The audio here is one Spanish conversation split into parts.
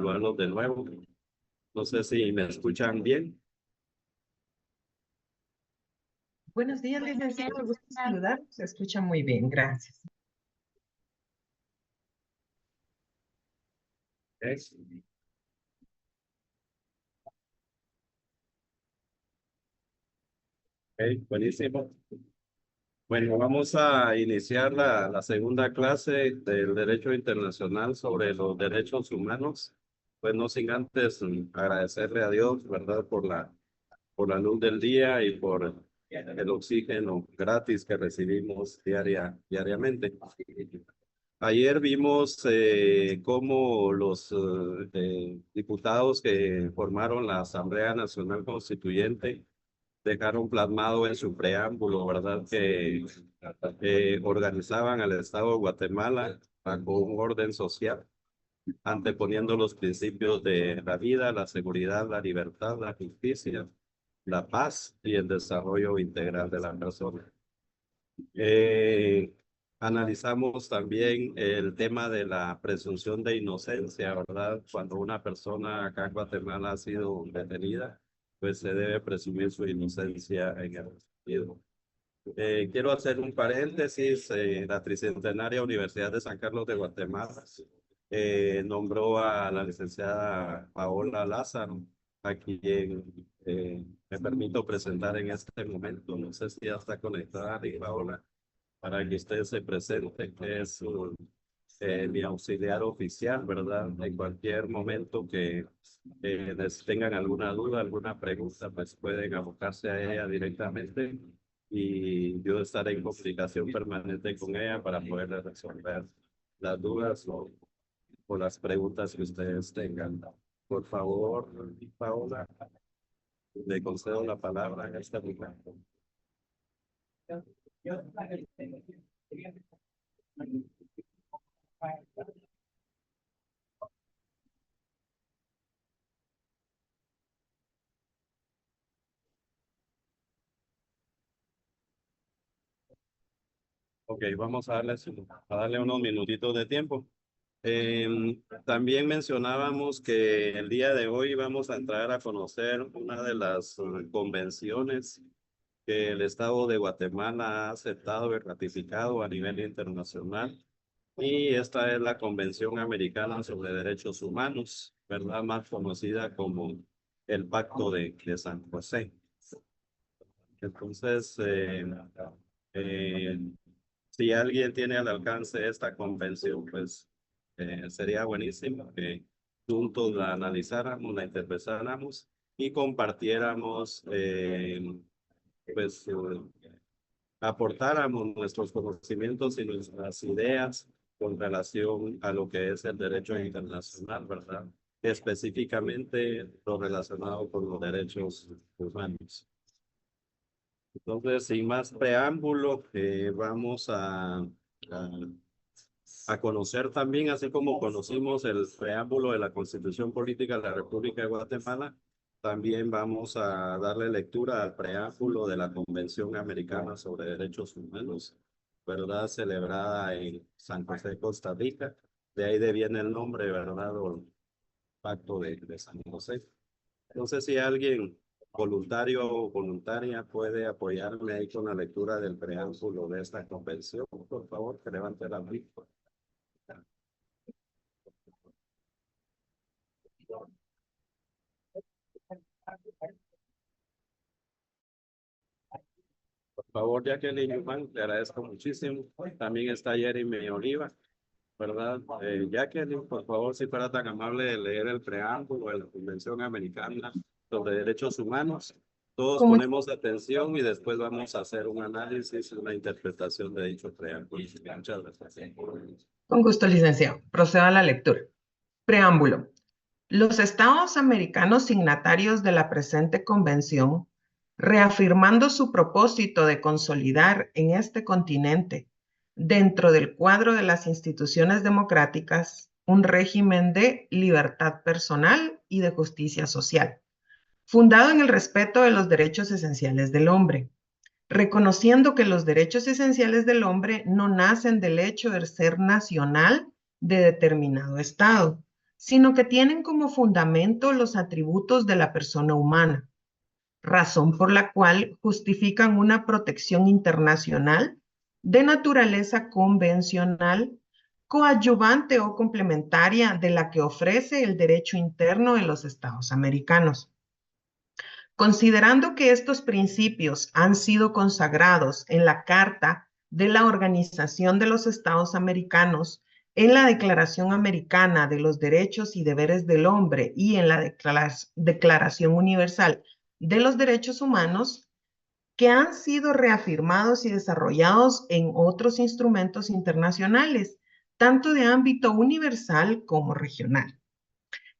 saludarlos de nuevo. No sé si me escuchan bien. Buenos días, licenciado. Me gusta saludar. Se escucha muy bien, gracias. ¿Es? Ok, buenísimo. Bueno, vamos a iniciar la segunda clase del Derecho Internacional sobre los derechos humanos. Pues no sin antes agradecerle a Dios, ¿verdad? Por la luz del día y por el oxígeno gratis que recibimos diariamente. Ayer vimos cómo los diputados que formaron la Asamblea Nacional Constituyente dejaron plasmado en su preámbulo, ¿verdad? Que organizaban al Estado de Guatemala bajo un orden social, anteponiendo los principios de la vida, la seguridad, la libertad, la justicia, la paz y el desarrollo integral de la persona. Eh, Analizamos también el tema de la presunción de inocencia, ¿verdad? Cuando una persona acá en Guatemala ha sido detenida, pues se debe presumir su inocencia en el sentido. Quiero hacer un paréntesis. La Tricentenaria Universidad de San Carlos de Guatemala nombró a la licenciada Paola Lázaro, a quien me permito presentar en este momento. No sé si ya está conectada, Paola, para que usted se presente, que es mi auxiliar oficial, ¿verdad? En cualquier momento que tengan alguna duda, alguna pregunta, pues pueden abocarse a ella directamente y yo estaré en comunicación permanente con ella para poder resolver las dudas o las preguntas que ustedes tengan. Por favor, Paola, le concedo la palabra en este momento. Ok, vamos a darle unos minutitos de tiempo. También mencionábamos que el día de hoy vamos a entrar a conocer una de las convenciones que el Estado de Guatemala ha aceptado y ratificado a nivel internacional. Y esta es la Convención Americana sobre Derechos Humanos, ¿verdad? Más conocida como el Pacto de San José. Entonces, eh, si alguien tiene al alcance esta convención, pues sería buenísimo que juntos la analizáramos, la interpretáramos y compartiéramos, pues aportáramos nuestros conocimientos y nuestras ideas con relación a lo que es el derecho internacional, ¿verdad? Específicamente lo relacionado con los derechos humanos. Entonces, sin más preámbulo, vamos a conocer también, así como conocimos el preámbulo de la Constitución Política de la República de Guatemala, también vamos a darle lectura al preámbulo de la Convención Americana sobre Derechos Humanos, ¿verdad? Celebrada en San José, Costa Rica. De ahí viene el nombre, ¿verdad? O el Pacto de San José. No sé si alguien voluntario o voluntaria puede apoyarme ahí con la lectura del preámbulo de esta convención. Por favor, que levante la mano. Por favor, Jacqueline Newman, le agradezco muchísimo. También está Jeremy Oliva, ¿verdad? Jacqueline, por favor, si fuera tan amable de leer el preámbulo de la Convención Americana sobre Derechos Humanos. Todos Con, ponemos atención y después vamos a hacer un análisis y una interpretación de dicho preámbulo. Muchas gracias. con gusto, licenciado. Procedo a la lectura. Preámbulo. Los Estados americanos signatarios de la presente convención, reafirmando su propósito de consolidar en este continente, dentro del cuadro de las instituciones democráticas, un régimen de libertad personal y de justicia social, fundado en el respeto de los derechos esenciales del hombre, reconociendo que los derechos esenciales del hombre no nacen del hecho de ser nacional de determinado Estado, sino que tienen como fundamento los atributos de la persona humana, razón por la cual justifican una protección internacional de naturaleza convencional, coadyuvante o complementaria de la que ofrece el derecho interno de los Estados americanos. Considerando que estos principios han sido consagrados en la Carta de la Organización de los Estados Americanos, en la Declaración Americana de los Derechos y Deberes del Hombre y en la Declaración Universal de los Derechos Humanos, que han sido reafirmados y desarrollados en otros instrumentos internacionales, tanto de ámbito universal como regional,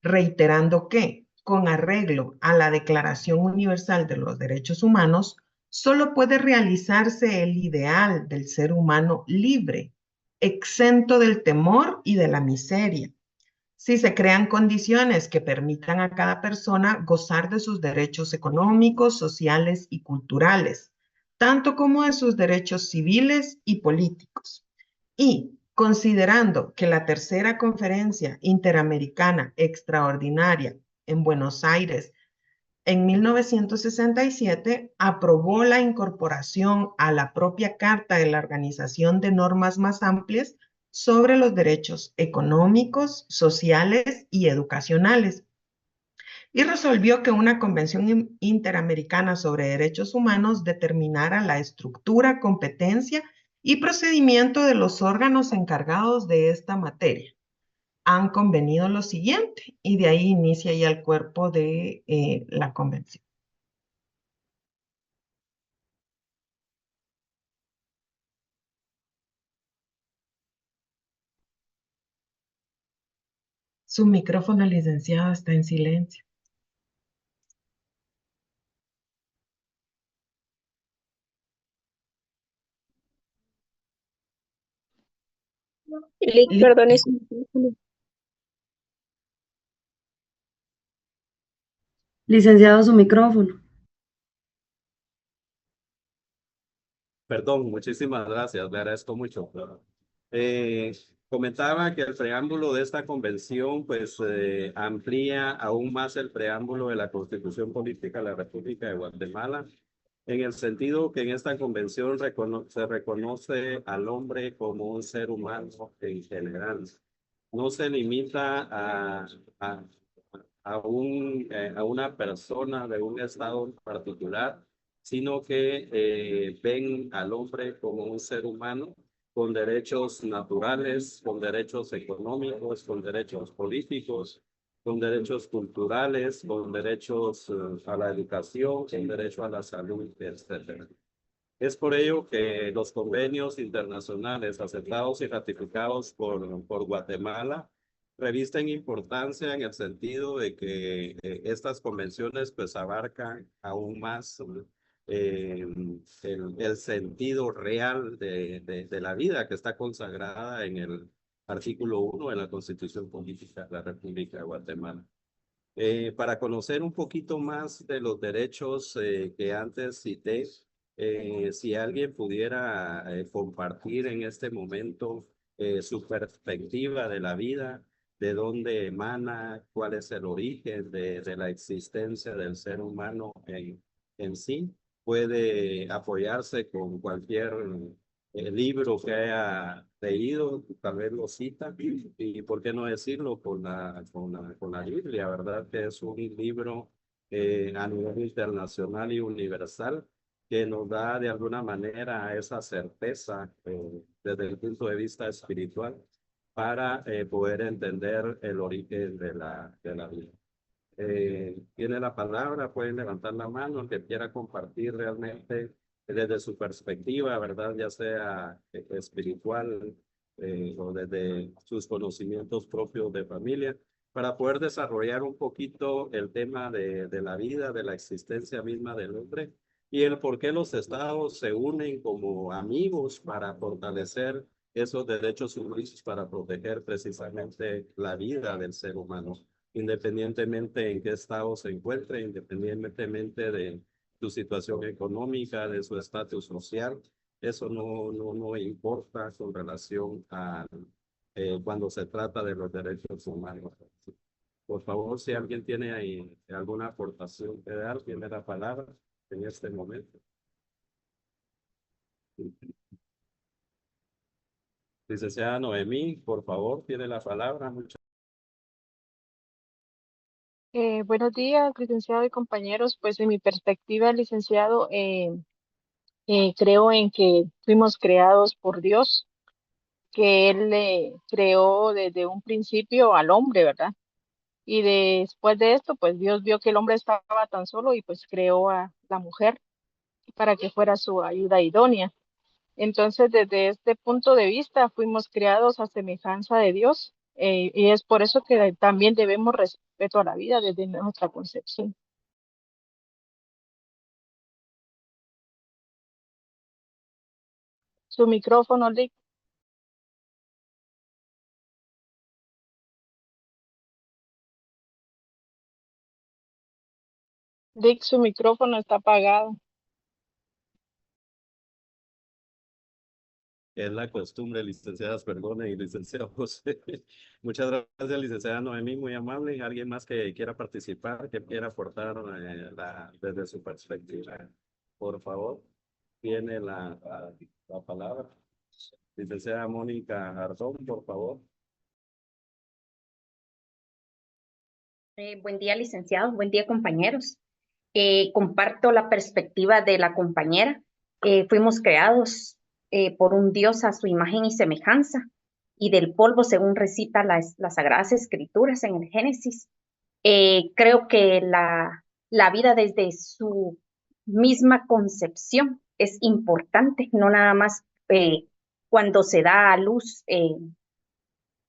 reiterando que, con arreglo a la Declaración Universal de los Derechos Humanos, solo puede realizarse el ideal del ser humano libre, exento del temor y de la miseria, si se crean condiciones que permitan a cada persona gozar de sus derechos económicos, sociales y culturales, tanto como de sus derechos civiles y políticos. Y considerando que la tercera conferencia interamericana extraordinaria en Buenos Aires en 1967 aprobó la incorporación a la propia Carta de la Organización de normas más amplias sobre los derechos económicos, sociales y educacionales, y resolvió que una convención interamericana sobre derechos humanos determinara la estructura, competencia y procedimiento de los órganos encargados de esta materia. Han convenido lo siguiente, y de ahí inicia ya el cuerpo de la convención. Su micrófono, licenciado, está en silencio. Perdón, es un micrófono. Licenciado, su micrófono. Perdón, muchísimas gracias, le agradezco mucho. Eh, Comentaba que el preámbulo de esta convención pues amplía aún más el preámbulo de la Constitución Política de la República de Guatemala, en el sentido que en esta convención se reconoce al hombre como un ser humano en general. No se limita a, a una persona de un estado en particular, sino que ven al hombre como un ser humano con derechos naturales, con derechos económicos, con derechos políticos, con derechos culturales, con derechos a la educación, con derecho a la salud, etc. Es por ello que los convenios internacionales aceptados y ratificados por Guatemala revisten importancia en el sentido de que estas convenciones pues abarcan aún más eh, el sentido real de la vida que está consagrada en el artículo 1 de la Constitución Política de la República de Guatemala. Para conocer un poquito más de los derechos que antes cité, si alguien pudiera compartir en este momento su perspectiva de la vida, de dónde emana, cuál es el origen de la existencia del ser humano en sí, puede apoyarse con cualquier libro que haya leído, tal vez lo cita, y por qué no decirlo con la Biblia, ¿verdad? Que es un libro a nivel internacional y universal que nos da de alguna manera esa certeza desde el punto de vista espiritual para poder entender el origen de la vida. Tiene la palabra, pueden levantar la mano, el que quiera compartir realmente desde su perspectiva, ¿verdad? Ya sea espiritual o desde sus conocimientos propios de familia, para poder desarrollar un poquito el tema de la vida, de la existencia misma del hombre y el por qué los estados se unen como amigos para fortalecer esos derechos humanos, para proteger precisamente la vida del ser humano independientemente en qué estado se encuentre, independientemente de su situación económica, de su estatus social. Eso no importa con relación cuando se trata de los derechos humanos. Por favor, si alguien tiene ahí alguna aportación que dar, tiene la palabra en este momento. Licenciada Noemí, por favor, tiene la palabra. Muchas Buenos días, licenciado y compañeros. Pues en mi perspectiva, licenciado, creo en que fuimos creados por Dios, que Él creó desde un principio al hombre, ¿verdad? Y después de esto, pues Dios vio que el hombre estaba tan solo y pues creó a la mujer para que fuera su ayuda idónea. Entonces, desde este punto de vista, fuimos creados a semejanza de Dios, y es por eso que también debemos respeto a la vida desde nuestra concepción. Su micrófono, Lick. Lick, su micrófono está apagado. Es la costumbre, licenciadas, perdone, y licenciado José. Muchas gracias, licenciada Noemí, muy amable. ¿Alguien más que quiera participar, que quiera aportar desde su perspectiva? Por favor, tiene la palabra. Licenciada Mónica Ardón, por favor. Buen día, licenciado. Buen día, compañeros. Comparto la perspectiva de la compañera. Fuimos creados por un Dios a su imagen y semejanza, y del polvo, según recita las Sagradas Escrituras en el Génesis. Creo que la vida desde su misma concepción es importante, no nada más cuando se da a luz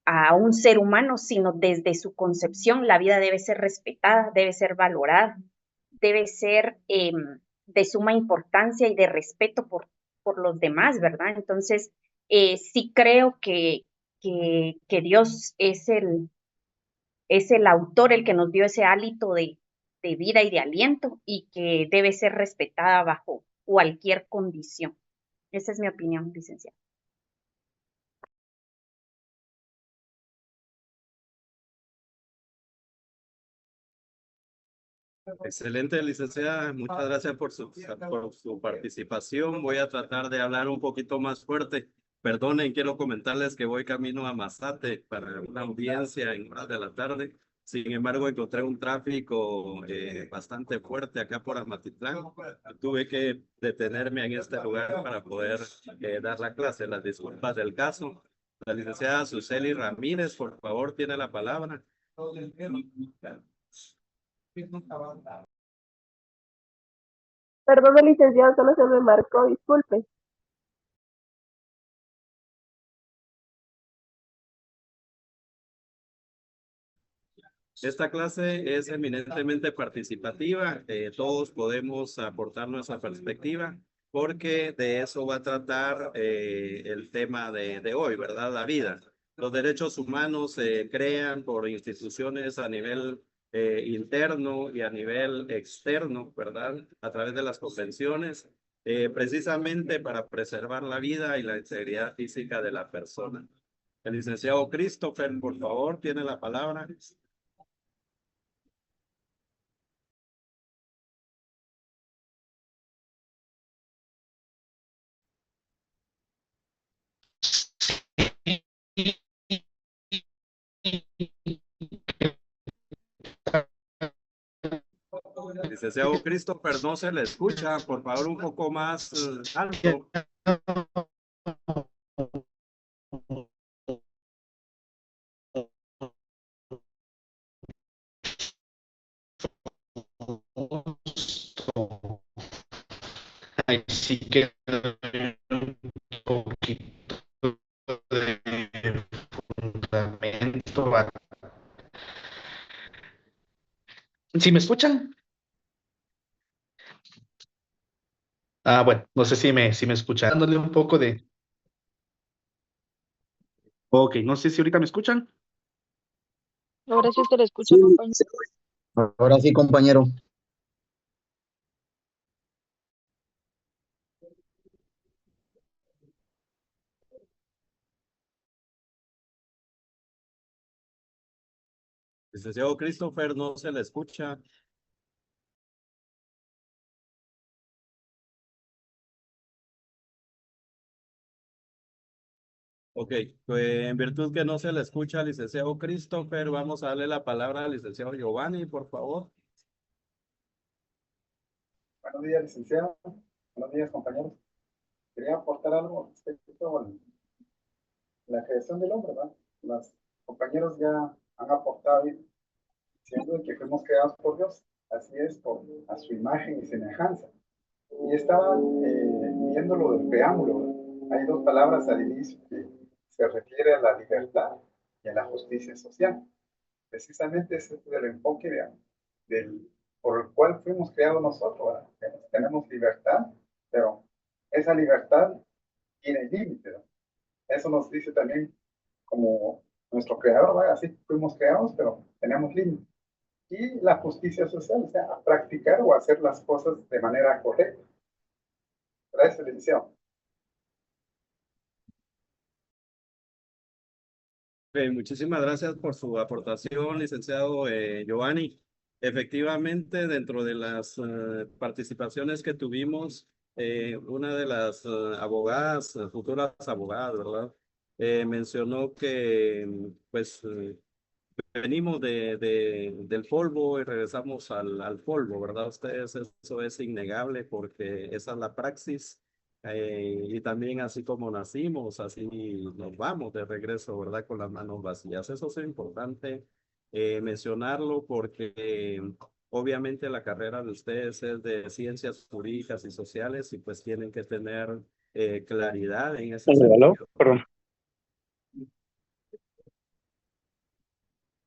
a un ser humano, sino desde su concepción. La vida debe ser respetada, debe ser valorada, debe ser de suma importancia y de respeto por los demás, ¿verdad? Entonces, sí creo que Dios es el autor, el que nos dio ese hálito de vida y de aliento, y que debe ser respetada bajo cualquier condición. Esa es mi opinión, licenciada. Excelente, licenciada. Muchas gracias por su participación. Voy a tratar de hablar un poquito más fuerte. Perdonen, quiero comentarles que voy camino a Mazate para una audiencia en horas de la tarde. Sin embargo, encontré un tráfico bastante fuerte acá por Amatitlán. Tuve que detenerme en este lugar para poder dar la clase. Las disculpas del caso. La licenciada Suseli Ramírez, por favor, tiene la palabra. Perdón, licenciado, solo se me marcó, disculpe. Esta clase es eminentemente participativa, todos podemos aportar nuestra perspectiva, porque de eso va a tratar el tema de hoy, ¿verdad? La vida. Los derechos humanos se crean por instituciones a nivel interno y a nivel externo, ¿verdad? A través de las convenciones, precisamente para preservar la vida y la integridad física de la persona. El licenciado Christopher, por favor, tiene la palabra. Licenciado Christopher, no se le escucha, por favor, un poco más alto. Ahí sí que un poquito de fundamento. ¿Sí me escuchan? Bueno, no sé si me escuchan. Dándole un poco de... Ok, no sé si ahorita me escuchan. Ahora sí se le escucha, Sí, compañero. ahora sí, compañero. Licenciado Christopher, no se le escucha. Ok, pues en virtud que no se le escucha al licenciado Christopher, vamos a darle la palabra al licenciado Giovanni, por favor. Buenos días, licenciado. Buenos días, compañeros. Quería aportar algo respecto a la creación del hombre, ¿verdad? Los compañeros ya han aportado ahí, diciendo que fuimos creados por Dios. Así es, a su imagen y semejanza. Y estaba viendo lo del preámbulo, ¿verdad? Hay dos palabras al inicio que se refiere a la libertad y a la justicia social. Precisamente ese es el enfoque por el cual fuimos creados nosotros, ¿verdad? Tenemos libertad, pero esa libertad tiene límites, ¿verdad? Eso nos dice también como nuestro creador, ¿verdad? Así fuimos creados, pero tenemos límites. Y la justicia social, o sea, a practicar o hacer las cosas de manera correcta. Gracias, licenciado. Muchísimas gracias por su aportación, licenciado Giovanni. Efectivamente, dentro de las participaciones que tuvimos, una de las abogadas, futuras abogadas, ¿verdad? Mencionó que pues venimos del polvo y regresamos al polvo, ¿verdad? Ustedes, eso es innegable porque esa es la praxis. Y también así como nacimos, así nos vamos de regreso, ¿verdad? Con las manos vacías. Eso es importante mencionarlo porque obviamente la carrera de ustedes es de ciencias jurídicas y sociales y pues tienen que tener claridad en ese ¿Aló? sentido. Perdón.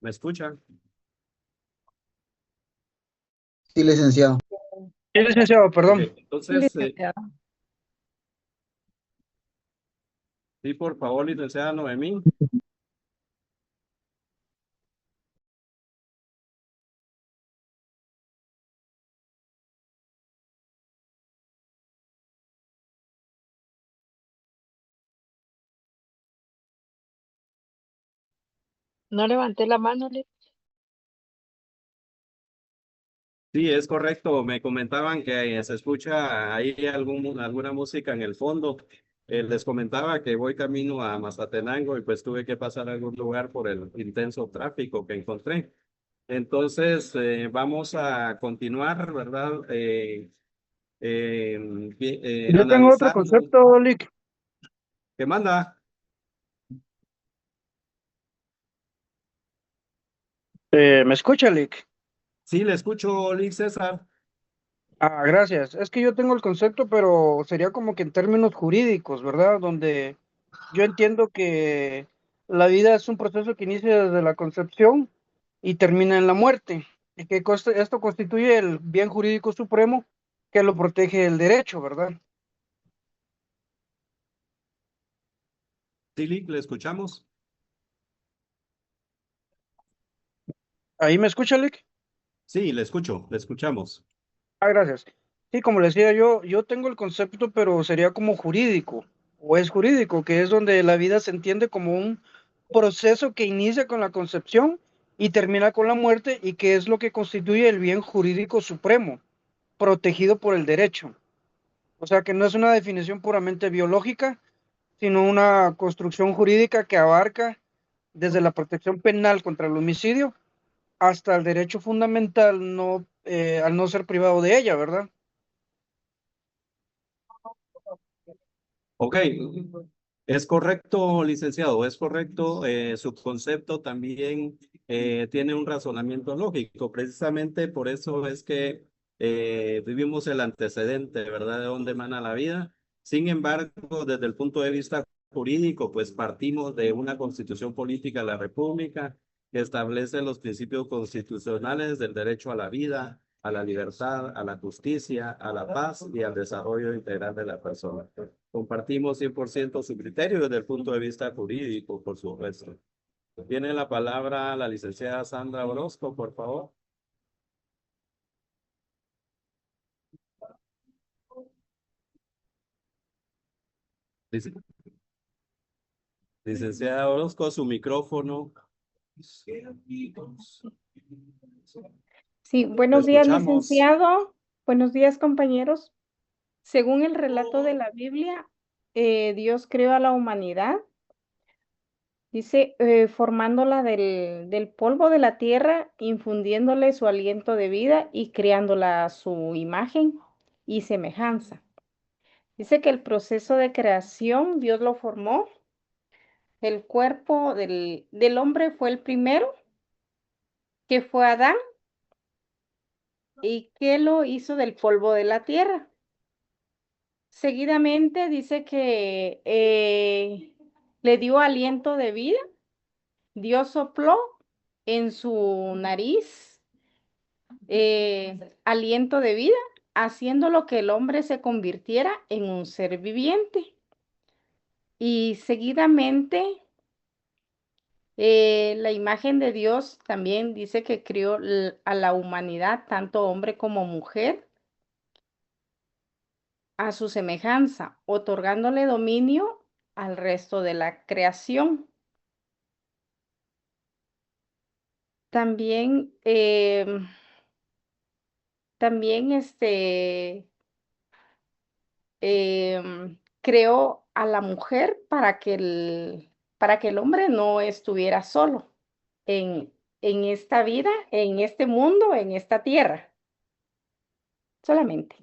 ¿Me escuchan? Sí, licenciado. Sí, licenciado, Ok, perdón. entonces, sí, por favor, licenciada Noemí. No levanté la mano, Sí, es correcto. Me comentaban que se escucha ahí alguna música en el fondo. Les comentaba que voy camino a Mazatenango y pues tuve que pasar a algún lugar por el intenso tráfico que encontré. Entonces, vamos a continuar, ¿verdad? Yo tengo otro Analizando. concepto, Lick. ¿Qué manda? ¿Me escucha, Lick? Sí, le escucho, Lick César. Ah, gracias. Es que yo tengo el concepto, pero sería como que en términos jurídicos, ¿verdad? Donde yo entiendo que la vida es un proceso que inicia desde la concepción y termina en la muerte, y que esto constituye el bien jurídico supremo que lo protege el derecho, ¿verdad? Sí, Lick, le escuchamos. ¿Ahí me escucha, Lick? Sí, le escucho, le escuchamos. Ah, gracias. Sí, como le decía yo tengo el concepto, pero sería como jurídico, o es jurídico, que es donde la vida se entiende como un proceso que inicia con la concepción y termina con la muerte, y que es lo que constituye el bien jurídico supremo, protegido por el derecho. O sea, que no es una definición puramente biológica, sino una construcción jurídica que abarca desde la protección penal contra el homicidio hasta el derecho fundamental, no, al no ser privado de ella, ¿verdad? Ok, es correcto, licenciado, es correcto. Su concepto también tiene un razonamiento lógico. Precisamente por eso es que vivimos el antecedente, ¿verdad? De dónde emana la vida. Sin embargo, desde el punto de vista jurídico, pues partimos de una constitución política de la República que establece los principios constitucionales del derecho a la vida, a la libertad, a la justicia, a la paz y al desarrollo integral de la persona. Compartimos 100% su criterio desde el punto de vista jurídico, por supuesto. Tiene la palabra la licenciada Sandra Orozco, por favor. Lic- Licenciada Orozco, su micrófono. Sí, Te buenos días, escuchamos. licenciado. Buenos días, compañeros. Según el relato de la Biblia, Dios creó a la humanidad, dice, formándola del polvo de la tierra, infundiéndole su aliento de vida y creándola a su imagen y semejanza. Dice que el proceso de creación, Dios lo formó. El cuerpo del hombre fue el primero, que fue Adán, y que lo hizo del polvo de la tierra. Seguidamente dice que le dio aliento de vida, Dios sopló en su nariz aliento de vida, haciendo que el hombre se convirtiera en un ser viviente. Y seguidamente la imagen de Dios también dice que crió a la humanidad, tanto hombre como mujer, a su semejanza, otorgándole dominio al resto de la creación. También, también creó a la mujer para que el hombre no estuviera solo en esta vida, en este mundo, en esta tierra, solamente.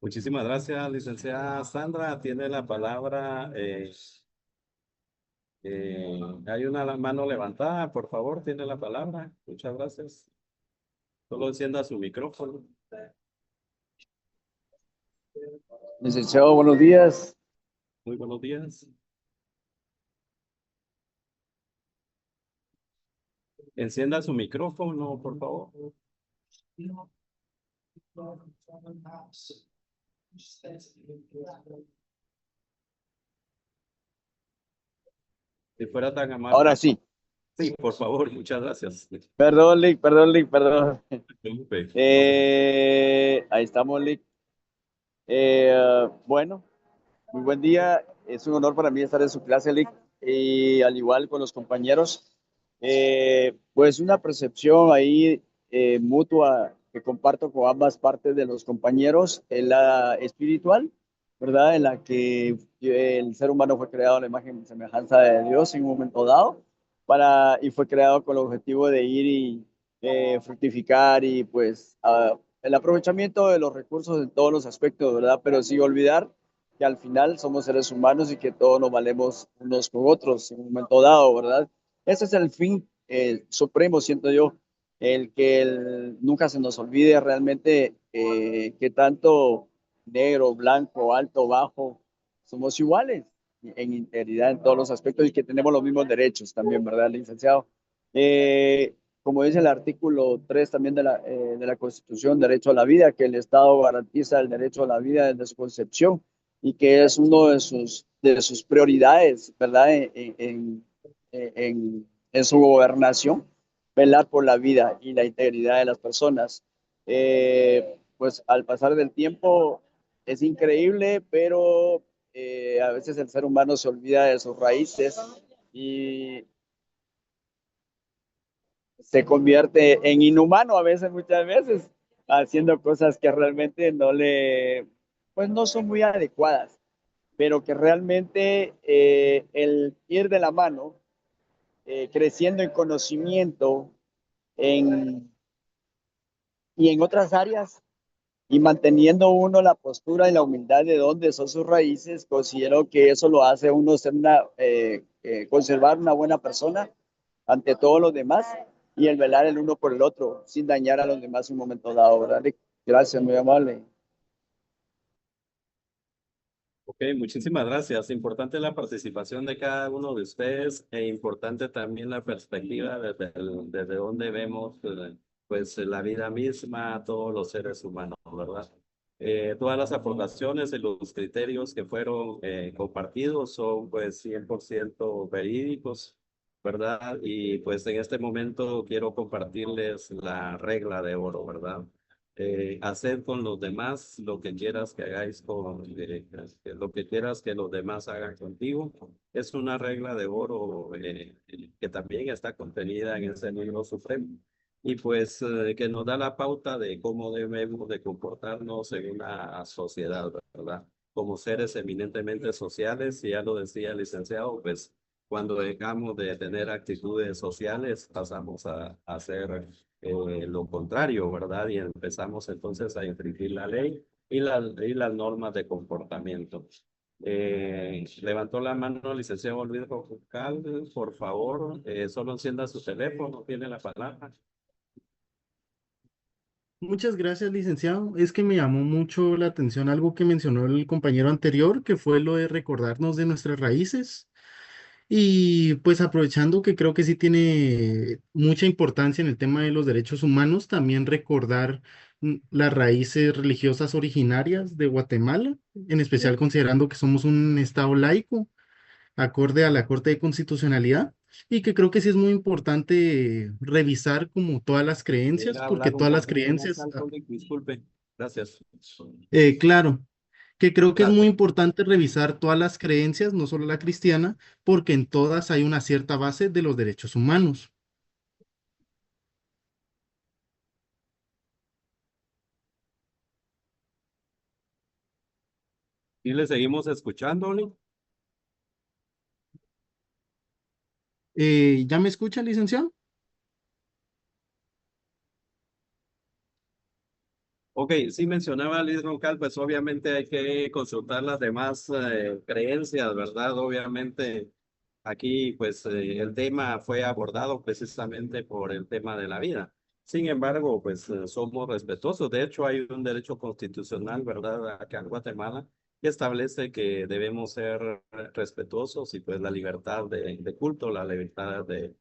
Muchísimas gracias, licenciada Sandra. Tiene la palabra. Hay una mano levantada, por favor, tiene la palabra. Muchas gracias. Solo encienda su micrófono. Licenciado, buenos días. Muy buenos días. Encienda su micrófono, por favor. Si fuera tan amable. Ahora sí. Sí, por favor, muchas gracias. Perdón, Lick, perdón. Disculpe. Ahí estamos, Lick. Bueno, muy buen día. Es un honor para mí estar en su clase, Lick. Y al igual con los compañeros, pues una percepción ahí mutua que comparto con ambas partes de los compañeros, en la espiritual, ¿verdad? En la que el ser humano fue creado a la imagen y semejanza de Dios en un momento dado, y fue creado con el objetivo de ir y fructificar y pues el aprovechamiento de los recursos en todos los aspectos, ¿verdad? Pero sin olvidar que al final somos seres humanos y que todos nos valemos unos con otros en un momento dado, ¿verdad? Ese es el fin supremo, siento yo, el que nunca se nos olvide realmente que tanto negro, blanco, alto, bajo, somos iguales en integridad en todos los aspectos y que tenemos los mismos derechos también, ¿verdad, licenciado? Como dice el artículo 3 también de la Constitución, derecho a la vida, que el Estado garantiza el derecho a la vida desde su concepción y que es uno de sus prioridades, ¿verdad? En su gobernación, velar por la vida y la integridad de las personas. Pues al pasar del tiempo es increíble, pero a veces el ser humano se olvida de sus raíces y se convierte en inhumano a veces, muchas veces, haciendo cosas que realmente pues no son muy adecuadas, pero que realmente el ir de la mano, creciendo en conocimiento y en otras áreas, y manteniendo uno la postura y la humildad de donde son sus raíces, considero que eso lo hace uno ser conservar una buena persona ante todos los demás y el velar el uno por el otro sin dañar a los demás en un momento dado, ¿verdad? Gracias, muy amable. Ok, muchísimas gracias. Importante la participación de cada uno de ustedes e importante también la perspectiva desde donde vemos pues la vida misma, todos los seres humanos, ¿verdad? Todas las aportaciones y los criterios que fueron compartidos son pues 100% verídicos, ¿verdad? Y pues en este momento quiero compartirles la regla de oro, ¿verdad? hacer con los demás lo que quieras que hagáis lo que quieras que los demás hagan contigo. Es una regla de oro que también está contenida en ese libro supremo. Y pues que nos da la pauta de cómo debemos de comportarnos en una sociedad, ¿verdad? Como seres eminentemente sociales, y ya lo decía el licenciado, pues cuando dejamos de tener actitudes sociales, pasamos a hacer lo contrario, ¿verdad? Y empezamos entonces a infringir la ley y las normas de comportamiento. Levantó la mano el licenciado Luis Rocal, por favor, solo encienda su teléfono, tiene la palabra. Muchas gracias, licenciado. Es que me llamó mucho la atención algo que mencionó el compañero anterior, que fue lo de recordarnos de nuestras raíces. Y pues aprovechando que creo que sí tiene mucha importancia en el tema de los derechos humanos, también recordar las raíces religiosas originarias de Guatemala, en especial considerando que somos un estado laico, acorde a la Corte de Constitucionalidad, y que creo que sí es muy importante revisar como todas las creencias, ¿Pudiera porque hablar un todas las poquito más creencias, alto, Nick? Disculpe. Gracias. claro, que creo que es muy Gracias. importante revisar todas las creencias, no solo la cristiana, porque en todas hay una cierta base de los derechos humanos. Y le seguimos escuchando, Nick. ¿Ya me escucha, licenciado? Ok, sí mencionaba Liz Roncal, pues obviamente hay que consultar las demás creencias, ¿verdad? Obviamente aquí pues el tema fue abordado precisamente por el tema de la vida. Sin embargo, pues somos respetuosos. De hecho, hay un derecho constitucional, ¿verdad? Acá en Guatemala que establece que debemos ser respetuosos y pues la libertad de culto, la libertad de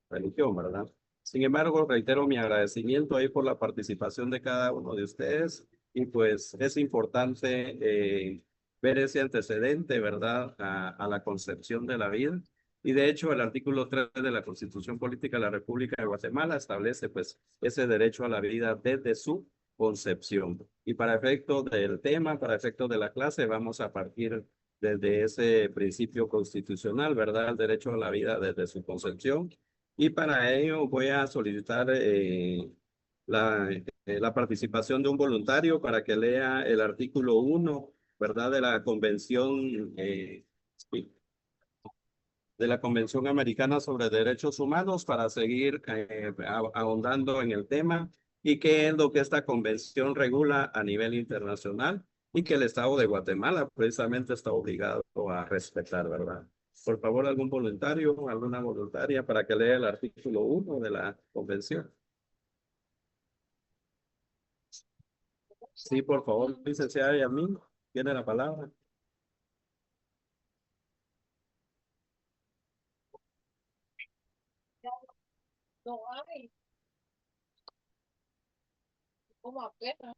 religión, ¿verdad? Sin embargo, reitero mi agradecimiento ahí por la participación de cada uno de ustedes y pues es importante ver ese antecedente, ¿verdad? A la concepción de la vida. Y de hecho, el artículo 3 de la Constitución Política de la República de Guatemala establece pues ese derecho a la vida desde su concepción. Y para efecto del tema, para efecto de la clase, vamos a partir desde ese principio constitucional, ¿verdad? El derecho a la vida desde su concepción. Y para ello voy a solicitar la participación de un voluntario para que lea el artículo 1, ¿verdad? De la Convención Americana sobre Derechos Humanos para seguir ahondando en el tema y qué es lo que esta convención regula a nivel internacional y que el Estado de Guatemala precisamente está obligado a respetar, ¿verdad? Por favor, algún voluntario, alguna voluntaria para que lea el artículo 1 de la convención. Sí, por favor, licenciada Yamín, tiene la palabra. No hay. ¿Cómo apenas?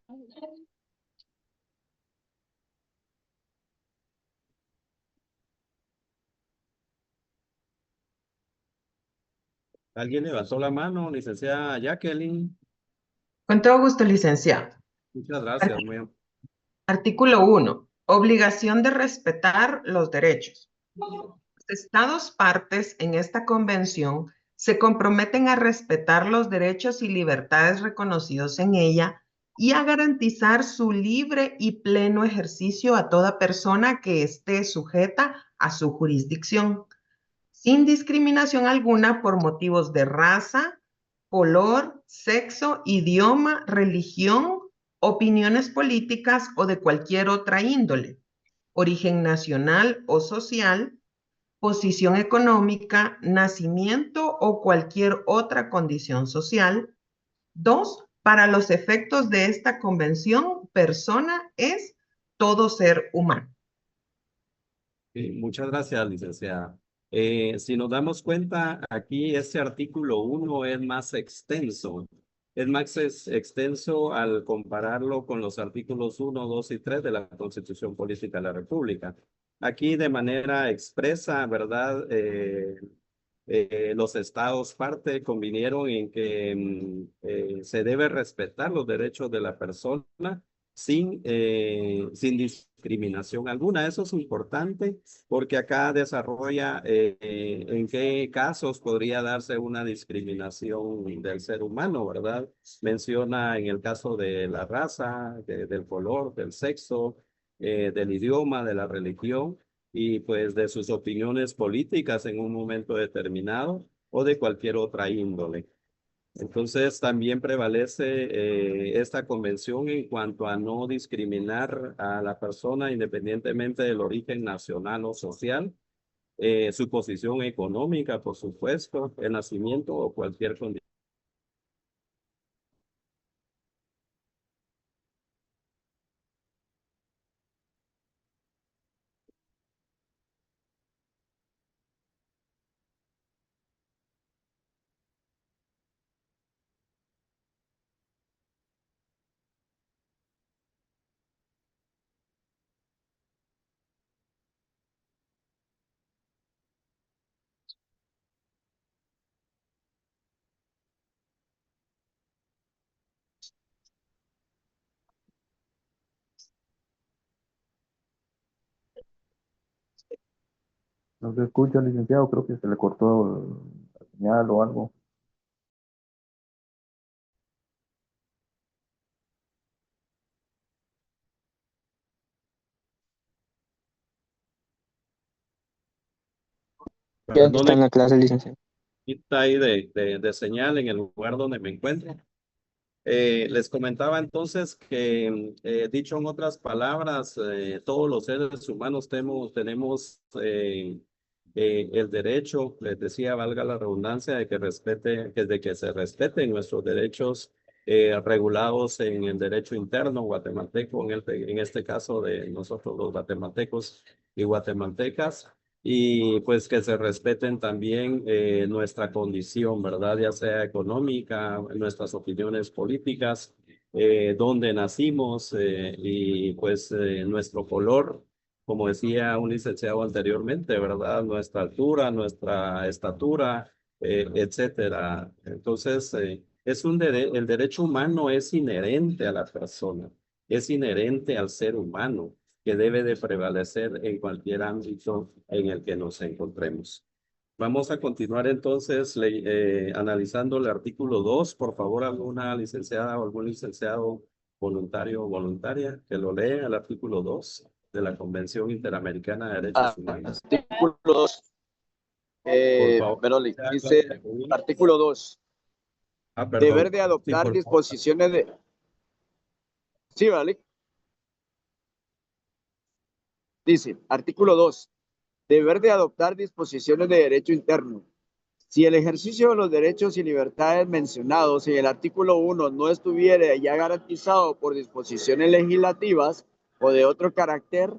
¿Alguien levantó la mano, licenciada Jacqueline? Con todo gusto, licenciado. Muchas gracias, muy amable. Artículo 1. Obligación de respetar los derechos. Los Estados partes en esta convención se comprometen a respetar los derechos y libertades reconocidos en ella y a garantizar su libre y pleno ejercicio a toda persona que esté sujeta a su jurisdicción, sin discriminación alguna por motivos de raza, color, sexo, idioma, religión, opiniones políticas o de cualquier otra índole, origen nacional o social, posición económica, nacimiento o cualquier otra condición social. 2. Para los efectos de esta convención, persona es todo ser humano. Muchas gracias, licenciada. Si nos damos cuenta, aquí este artículo 1 es más extenso. Es más extenso al compararlo con los artículos 1, 2 y 3 de la Constitución Política de la República. Aquí de manera expresa, ¿verdad? los estados parte convinieron en que se debe respetar los derechos de la persona sin discriminación alguna. Eso es importante porque acá desarrolla en qué casos podría darse una discriminación del ser humano, ¿verdad? Menciona en el caso de la raza, del color, del sexo, del idioma, de la religión y pues de sus opiniones políticas en un momento determinado o de cualquier otra índole. Entonces, también prevalece esta convención en cuanto a no discriminar a la persona independientemente del origen nacional o social, su posición económica, por supuesto, el nacimiento o cualquier condición. No se escucha, licenciado, creo que se le cortó la señal o algo. Ya está en la clase, licenciado. Está ahí de señal en el lugar donde me encuentro. Les comentaba entonces que, dicho en otras palabras, todos los seres humanos tenemos el derecho, les decía, valga la redundancia, de que se respeten nuestros derechos regulados en el derecho interno guatemalteco, en este caso de nosotros los guatemaltecos y guatemaltecas. Y pues que se respeten también nuestra condición, ¿verdad? Ya sea económica, nuestras opiniones políticas, dónde nacimos y pues nuestro color, como decía un licenciado anteriormente, ¿verdad? Nuestra altura, nuestra estatura, etcétera. Entonces, el derecho humano es inherente a la persona, es inherente al ser humano que debe de prevalecer en cualquier ámbito en el que nos encontremos. Vamos a continuar entonces analizando el artículo 2. Por favor, alguna licenciada o algún licenciado voluntario o voluntaria que lo lea el artículo 2 de la Convención Interamericana de Derechos Humanos. Artículo 2. Por favor. Beroli, dice artículo 2. Perdón. Deber de Sí, adoptar por favor. disposiciones de... Sí, vale. Dice, artículo 2. Deber de adoptar disposiciones de derecho interno. Si el ejercicio de los derechos y libertades mencionados en el artículo 1 no estuviera ya garantizado por disposiciones legislativas o de otro carácter,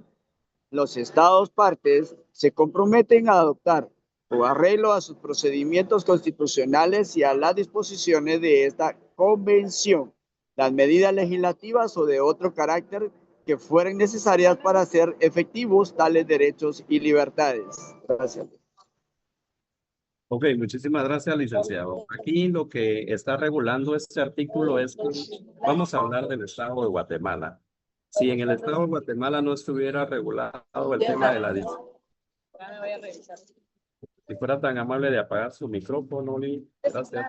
los estados partes se comprometen a adoptar o arreglo a sus procedimientos constitucionales y a las disposiciones de esta convención, las medidas legislativas o de otro carácter que fueren necesarias para hacer efectivos tales derechos y libertades. Gracias. Ok, muchísimas gracias, licenciado. Aquí lo que está regulando este artículo es que vamos a hablar del Estado de Guatemala. Si en el Estado de Guatemala no estuviera regulado el tema de la si fuera tan amable de apagar su micrófono, gracias.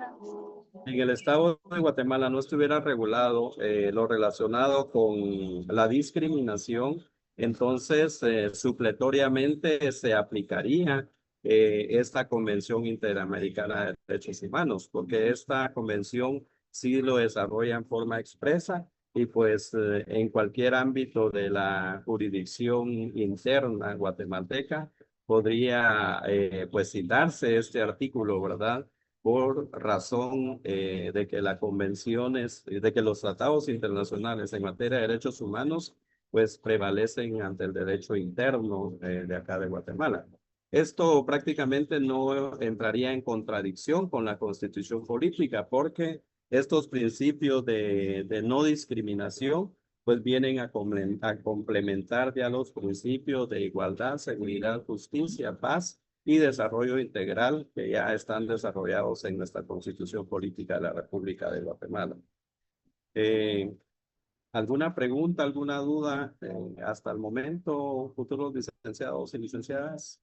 En el Estado de Guatemala no estuviera regulado lo relacionado con la discriminación, entonces supletoriamente se aplicaría esta Convención Interamericana de Derechos Humanos, porque esta convención sí lo desarrolla en forma expresa y pues en cualquier ámbito de la jurisdicción interna guatemalteca podría pues citarse este artículo, ¿verdad? Por razón de que de que los tratados internacionales en materia de derechos humanos pues prevalecen ante el derecho interno de acá de Guatemala. Esto prácticamente no entraría en contradicción con la Constitución política porque estos principios de no discriminación pues vienen a complementar ya los principios de igualdad, seguridad, justicia, paz y desarrollo integral que ya están desarrollados en nuestra Constitución Política de la República de Guatemala. Eh, ¿Alguna pregunta, alguna duda hasta el momento, futuros licenciados y licenciadas?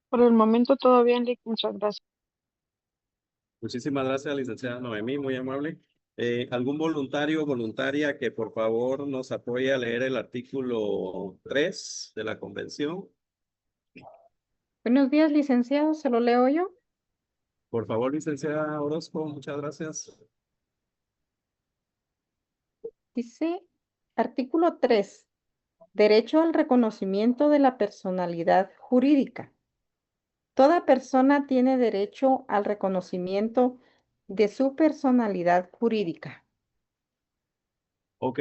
Por el momento todo bien, Lic, muchas gracias. Muchísimas gracias, licenciada Noemí, muy amable. ¿Algún voluntario o voluntaria que por favor nos apoye a leer el artículo 3 de la convención? Buenos días, licenciado, se lo leo yo. Por favor, licenciada Orozco, muchas gracias. Dice, artículo 3, derecho al reconocimiento de la personalidad jurídica. Toda persona tiene derecho al reconocimiento de su personalidad jurídica. Ok.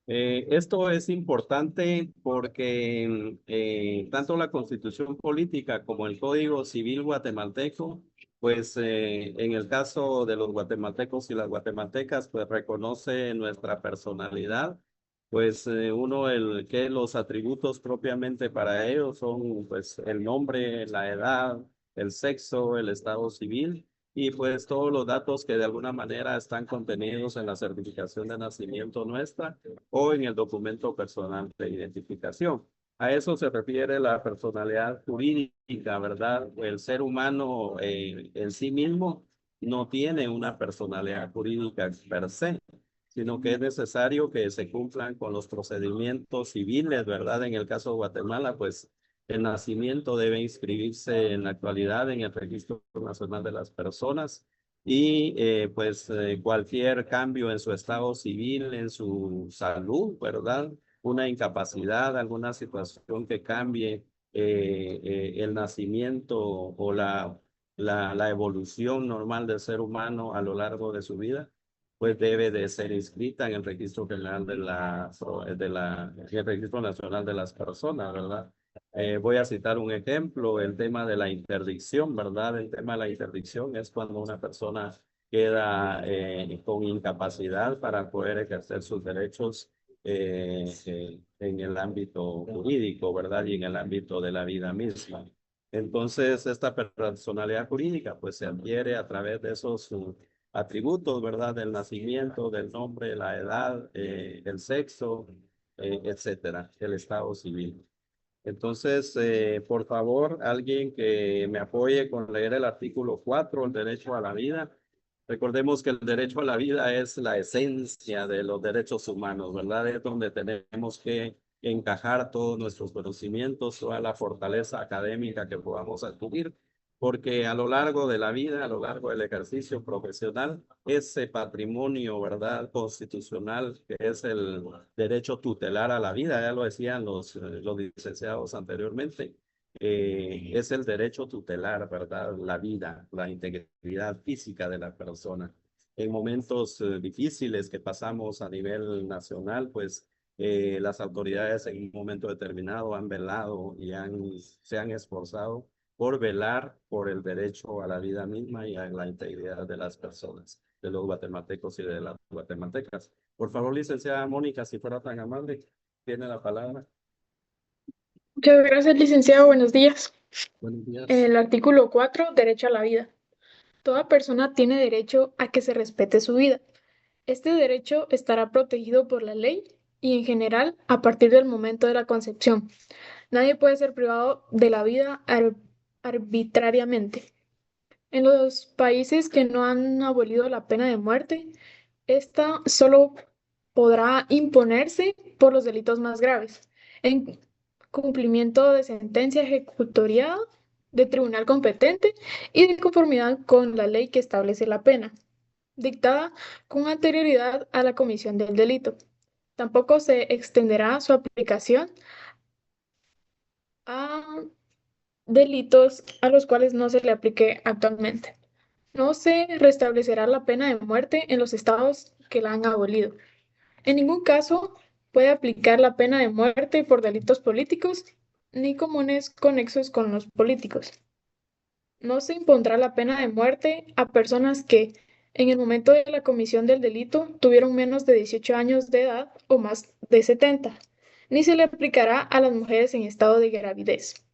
Esto es importante porque tanto la Constitución Política como el Código Civil guatemalteco, pues en el caso de los guatemaltecos y las guatemaltecas, pues reconoce nuestra personalidad. Pues que los atributos propiamente para ellos son pues el nombre, la edad, el sexo, el estado civil y pues todos los datos que de alguna manera están contenidos en la certificación de nacimiento nuestra o en el documento personal de identificación. A eso se refiere la personalidad jurídica, ¿verdad? El ser humano en sí mismo no tiene una personalidad jurídica per se, sino que es necesario que se cumplan con los procedimientos civiles, ¿verdad? En el caso de Guatemala, pues el nacimiento debe inscribirse en la actualidad en el Registro Nacional de las Personas y cualquier cambio en su estado civil, en su salud, ¿verdad? Una incapacidad, alguna situación que cambie el nacimiento o la evolución normal del ser humano a lo largo de su vida, pues debe de ser inscrita en el Registro General en el Registro Nacional de las Personas, ¿verdad? Voy a citar un ejemplo, el tema de la interdicción, ¿verdad? El tema de la interdicción es cuando una persona queda con incapacidad para poder ejercer sus derechos en el ámbito jurídico, ¿verdad? Y en el ámbito de la vida misma. Entonces, esta personalidad jurídica, pues se adquiere a través de esos atributos, ¿verdad? Del nacimiento, del nombre, la edad, el sexo, etcétera, el estado civil. Entonces, por favor, alguien que me apoye con leer el artículo 4, el derecho a la vida. Recordemos que el derecho a la vida es la esencia de los derechos humanos, ¿verdad? Es donde tenemos que encajar todos nuestros conocimientos, toda la fortaleza académica que podamos adquirir, porque a lo largo de la vida, a lo largo del ejercicio profesional, ese patrimonio, ¿verdad? Constitucional, que es el derecho tutelar a la vida, ya lo decían los licenciados anteriormente, es el derecho tutelar, ¿verdad? La vida, la integridad física de la persona. En momentos difíciles que pasamos a nivel nacional, pues las autoridades en un momento determinado han velado y se han esforzado por velar por el derecho a la vida misma y a la integridad de las personas, de los guatemaltecos y de las guatemaltecas. Por favor, licenciada Mónica, si fuera tan amable, tiene la palabra. Muchas gracias, licenciado. Buenos días. Buenos días. El artículo 4, derecho a la vida. Toda persona tiene derecho a que se respete su vida. Este derecho estará protegido por la ley y en general a partir del momento de la concepción. Nadie puede ser privado de la vida arbitrariamente. En los países que no han abolido la pena de muerte, esta solo podrá imponerse por los delitos más graves, en cumplimiento de sentencia ejecutoriada de tribunal competente y de conformidad con la ley que establece la pena, dictada con anterioridad a la comisión del delito. Tampoco se extenderá su aplicación a delitos a los cuales no se le aplique actualmente. No se restablecerá la pena de muerte en los estados que la han abolido. En ningún caso puede aplicar la pena de muerte por delitos políticos ni comunes conexos con los políticos. No se impondrá la pena de muerte a personas que, en el momento de la comisión del delito, tuvieron menos de 18 años de edad o más de 70, ni se le aplicará a las mujeres en estado de gravidez.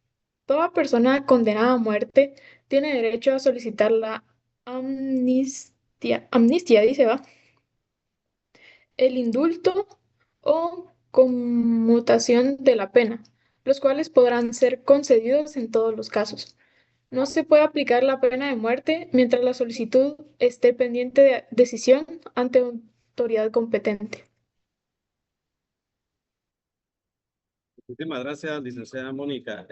Toda persona condenada a muerte tiene derecho a solicitar la amnistía dice, ¿va? El indulto o conmutación de la pena, los cuales podrán ser concedidos en todos los casos. No se puede aplicar la pena de muerte mientras la solicitud esté pendiente de decisión ante autoridad competente. Muchísimas gracias, licenciada Mónica.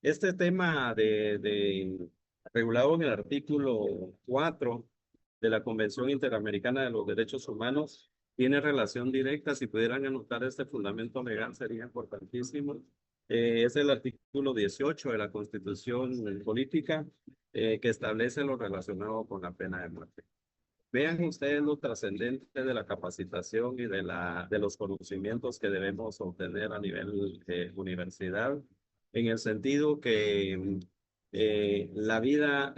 Este tema regulado en el artículo 4 de la Convención Interamericana de los Derechos Humanos tiene relación directa. Si pudieran anotar este fundamento legal sería importantísimo. Es el artículo 18 de la Constitución Política que establece lo relacionado con la pena de muerte. Vean ustedes lo trascendente de la capacitación y de los conocimientos que debemos obtener a nivel universidad, en el sentido que la vida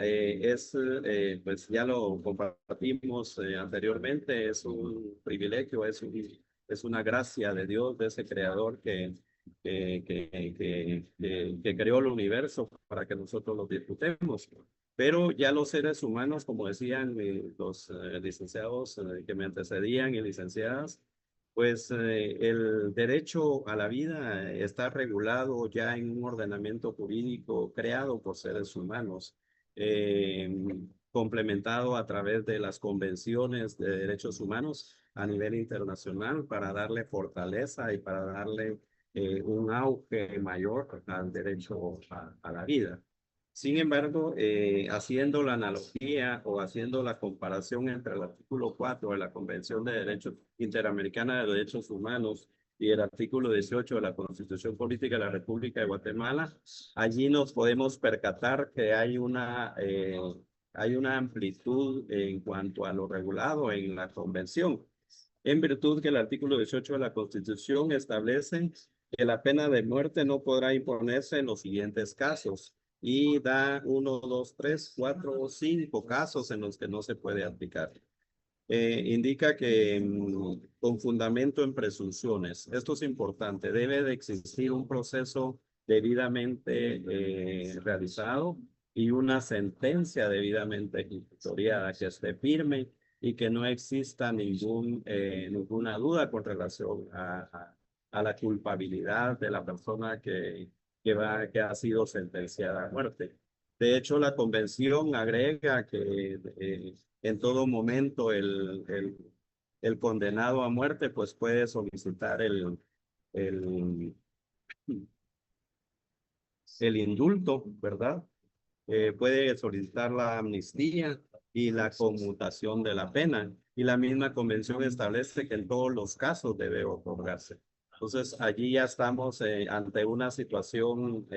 pues ya lo compartimos anteriormente, es un privilegio, es una gracia de Dios, de ese creador que creó el universo para que nosotros lo disfrutemos. Pero ya los seres humanos, como decían los licenciados que me antecedían y licenciadas, pues el derecho a la vida está regulado ya en un ordenamiento jurídico creado por seres humanos, eh, complementado a través de las convenciones de derechos humanos a nivel internacional para darle fortaleza y para darle un auge mayor al derecho a la vida. Sin embargo, haciendo la analogía o haciendo la comparación entre el artículo 4 de la Convención de Derechos Interamericana de Derechos Humanos y el artículo 18 de la Constitución Política de la República de Guatemala, allí nos podemos percatar que hay una amplitud en cuanto a lo regulado en la Convención, en virtud que el artículo 18 de la Constitución establece que la pena de muerte no podrá imponerse en los siguientes casos y da 1, 2, 3, 4 o 5 casos en los que no se puede aplicar. Indica que con fundamento en presunciones, esto es importante, debe de existir un proceso debidamente realizado y una sentencia debidamente ejecutoriada que esté firme y que no exista ninguna duda con relación a la culpabilidad de la persona que ha sido sentenciada a muerte. De hecho, la convención agrega que en todo momento el condenado a muerte pues puede solicitar el indulto, ¿verdad? Puede solicitar la amnistía y la conmutación de la pena. Y la misma convención establece que en todos los casos debe otorgarse. Entonces, allí ya estamos ante una situación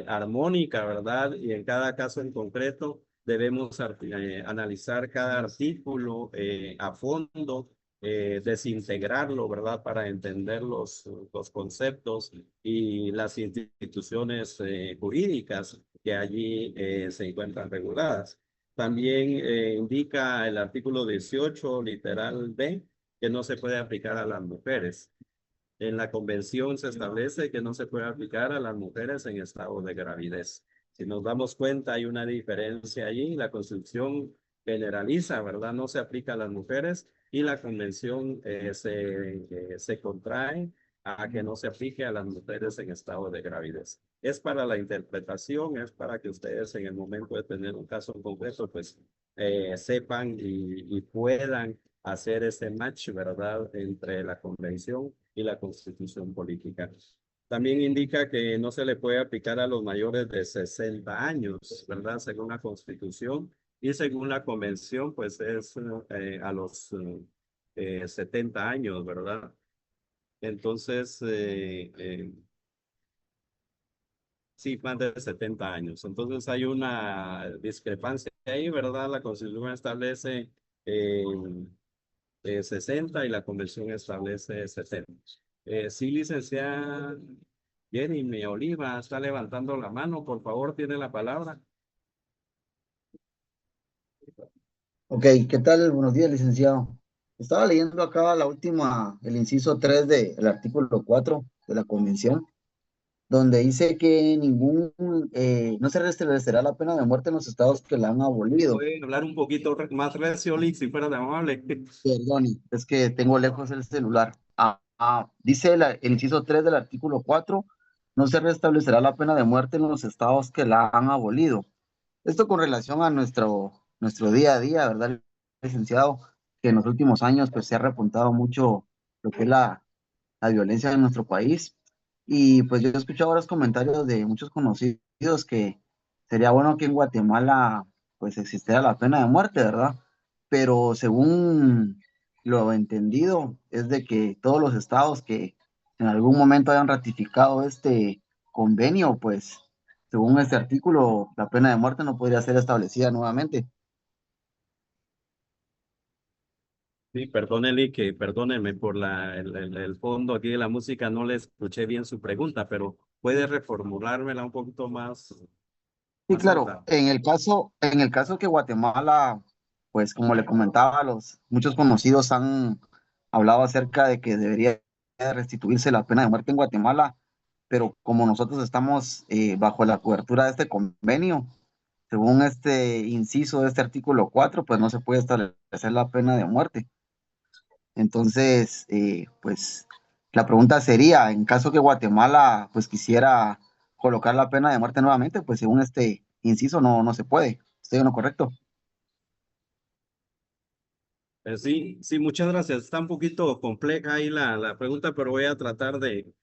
armónica, ¿verdad? Y en cada caso en concreto debemos analizar cada artículo a fondo, desintegrarlo, ¿verdad? Para entender los conceptos y las instituciones jurídicas que allí se encuentran reguladas. También indica el artículo 18, literal B, que no se puede aplicar a las mujeres. En la convención se establece que no se puede aplicar a las mujeres en estado de gravidez. Si nos damos cuenta, hay una diferencia allí. La Constitución generaliza, ¿verdad? No se aplica a las mujeres y la convención se contrae a que no se aplique a las mujeres en estado de gravidez. Es para la interpretación, es para que ustedes en el momento de tener un caso concreto, pues sepan y puedan hacer ese match, ¿verdad?, entre la convención y la constitución política. También indica que no se le puede aplicar a los mayores de 60 años, ¿verdad?, según la constitución, y según la convención, pues es a los 70 años, ¿verdad? Entonces, sí, más de 70 años. Entonces hay una discrepancia ahí, ¿verdad? La Constitución establece 60 y la Convención establece 70. Sí, licenciada Jenny Oliva, está levantando la mano. Por favor, tiene la palabra. Ok, ¿qué tal? Buenos días, licenciado. Estaba leyendo acá el inciso 3 del artículo 4 de la Convención, donde dice que no se restablecerá la pena de muerte en los estados que la han abolido. Puede hablar un poquito más recio, Lick, si fuera tan amable. Perdón, es que tengo lejos el celular. Dice el inciso 3 del artículo 4, no se restablecerá la pena de muerte en los estados que la han abolido. Esto con relación a nuestro día a día, ¿verdad, licenciado? Que en los últimos años pues se ha repuntado mucho lo que es la violencia en nuestro país. Y pues yo he escuchado ahora los comentarios de muchos conocidos que sería bueno que en Guatemala pues existiera la pena de muerte, ¿verdad? Pero según lo entendido es de que todos los estados que en algún momento hayan ratificado este convenio, pues según este artículo, la pena de muerte no podría ser establecida nuevamente. Sí, perdónele que perdóneme por el fondo aquí de la música, no le escuché bien su pregunta, pero puede reformulármela un poquito Sí, más claro, alta. en el caso que Guatemala, pues como le comentaba, muchos conocidos han hablado acerca de que debería de restituirse la pena de muerte en Guatemala, pero como nosotros estamos bajo la cobertura de este convenio, según este inciso de este artículo 4, pues no se puede establecer la pena de muerte. Entonces, pues la pregunta sería, en caso que Guatemala pues quisiera colocar la pena de muerte nuevamente, pues según este inciso no se puede. ¿Estoy en lo correcto? Sí, sí, muchas gracias. Está un poquito compleja ahí la pregunta, pero voy a tratar de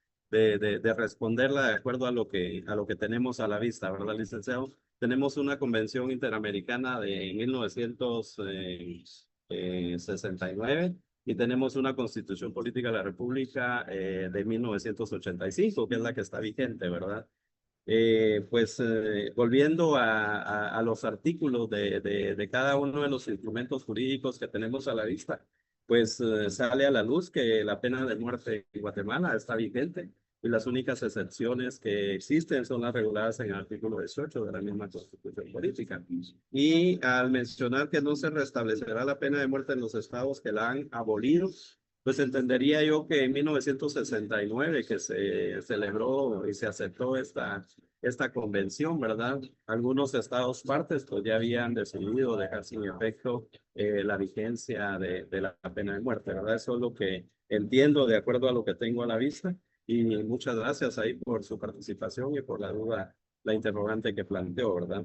responderla de acuerdo a lo que tenemos a la vista, ¿verdad, licenciado? Tenemos una convención interamericana de 1969 y tenemos una constitución política de la República de 1985, que es la que está vigente, ¿verdad? Volviendo a los artículos de cada uno de los instrumentos jurídicos que tenemos a la vista, pues sale a la luz que la pena de muerte en Guatemala está vigente y las únicas excepciones que existen son las reguladas en el artículo 18 de la misma Constitución Política. Y al mencionar que no se restablecerá la pena de muerte en los estados que la han abolido, pues entendería yo que en 1969 que se celebró y se aceptó esta convención, ¿verdad? Algunos estados partes pues ya habían decidido dejar sin efecto la vigencia de la pena de muerte, ¿verdad? Eso es lo que entiendo de acuerdo a lo que tengo a la vista y muchas gracias ahí por su participación y por la duda, la interrogante que planteó, ¿verdad?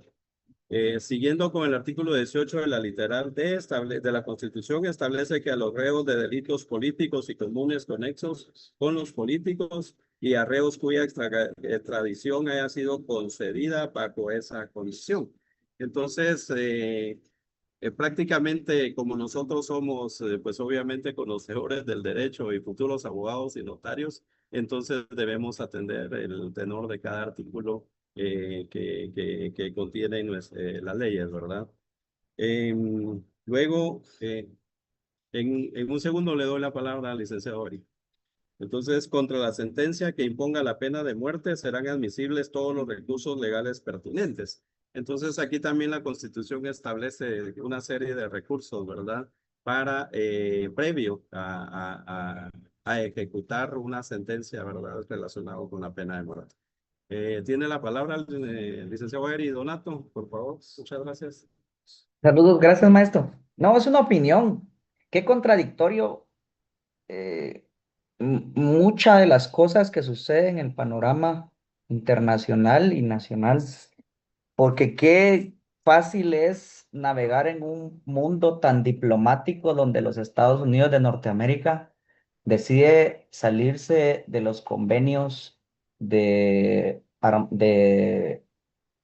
Siguiendo con el artículo 18 de la literal D de la Constitución, establece que a los reos de delitos políticos y comunes conexos con los políticos y a reos cuya extradición haya sido concedida bajo esa condición. Entonces, prácticamente como nosotros somos, pues obviamente conocedores del derecho y futuros abogados y notarios, entonces debemos atender el tenor de cada artículo que contienen las leyes, ¿verdad? Luego, en un segundo le doy la palabra al licenciado Ori. Entonces, contra la sentencia que imponga la pena de muerte serán admisibles todos los recursos legales pertinentes. Entonces, aquí también la Constitución establece una serie de recursos, ¿verdad? Para previo a ejecutar una sentencia, ¿verdad? Relacionado con la pena de muerte. Tiene la palabra el licenciado Eri Donato, por favor. Muchas gracias. Saludos, gracias, maestro. No, es una opinión. Qué contradictorio. Muchas de las cosas que suceden en el panorama internacional y nacional, porque qué fácil es navegar en un mundo tan diplomático donde los Estados Unidos de Norteamérica decide salirse de los convenios de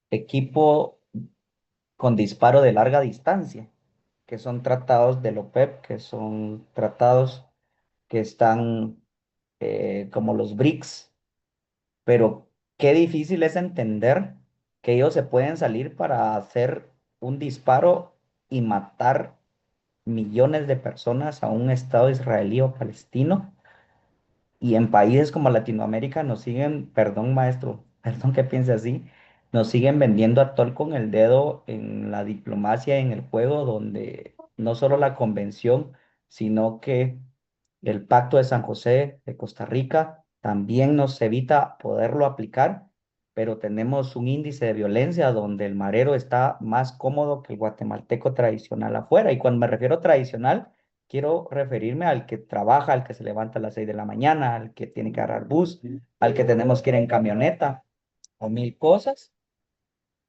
equipo con disparo de larga distancia, que son tratados de la OPEP, que son tratados que están como los BRICS, pero qué difícil es entender que ellos se pueden salir para hacer un disparo y matar millones de personas a un Estado israelí o palestino, y en países como Latinoamérica nos siguen, perdón maestro, perdón que piense así, nos siguen vendiendo atol con el dedo en la diplomacia, en el juego, donde no solo la convención, sino que el Pacto de San José de Costa Rica también nos evita poderlo aplicar, pero tenemos un índice de violencia donde el marero está más cómodo que el guatemalteco tradicional afuera. Y cuando me refiero tradicional, quiero referirme al que trabaja, al que se levanta a las 6 de la mañana, al que tiene que agarrar bus, al que tenemos que ir en camioneta o mil cosas.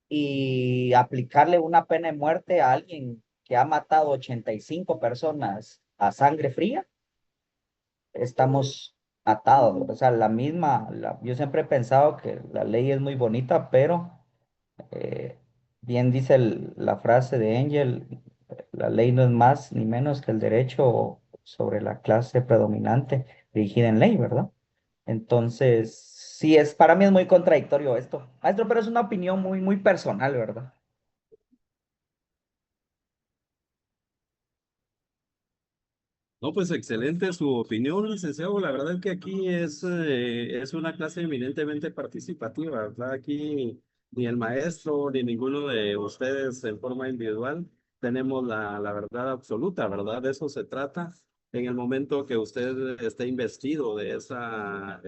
Y aplicarle una pena de muerte a alguien que ha matado 85 personas a sangre fría, estamos atados. O sea, yo siempre he pensado que la ley es muy bonita, pero eh, bien dice la frase de Angel, la ley no es más ni menos que el derecho sobre la clase predominante dirigida en ley, ¿verdad? Entonces, sí, para mí es muy contradictorio esto, maestro, pero es una opinión muy, muy personal, ¿verdad? No, pues excelente su opinión, licenciado. La verdad es que aquí es una clase eminentemente participativa, ¿verdad? Aquí ni el maestro ni ninguno de ustedes en forma individual tenemos la verdad absoluta, ¿verdad? De eso se trata. En el momento que usted esté investido de esa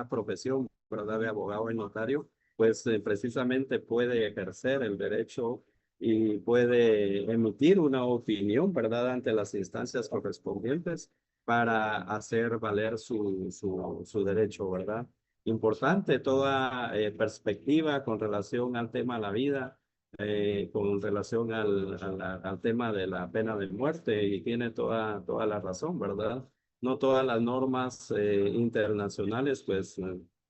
profesión, ¿verdad? De abogado y notario, pues precisamente puede ejercer el derecho y puede emitir una opinión, ¿verdad?, ante las instancias correspondientes para hacer valer su derecho, ¿verdad? Importante toda perspectiva con relación al tema de la vida, con relación al tema de la pena de muerte, y tiene toda la razón, ¿verdad? No todas las normas internacionales, pues,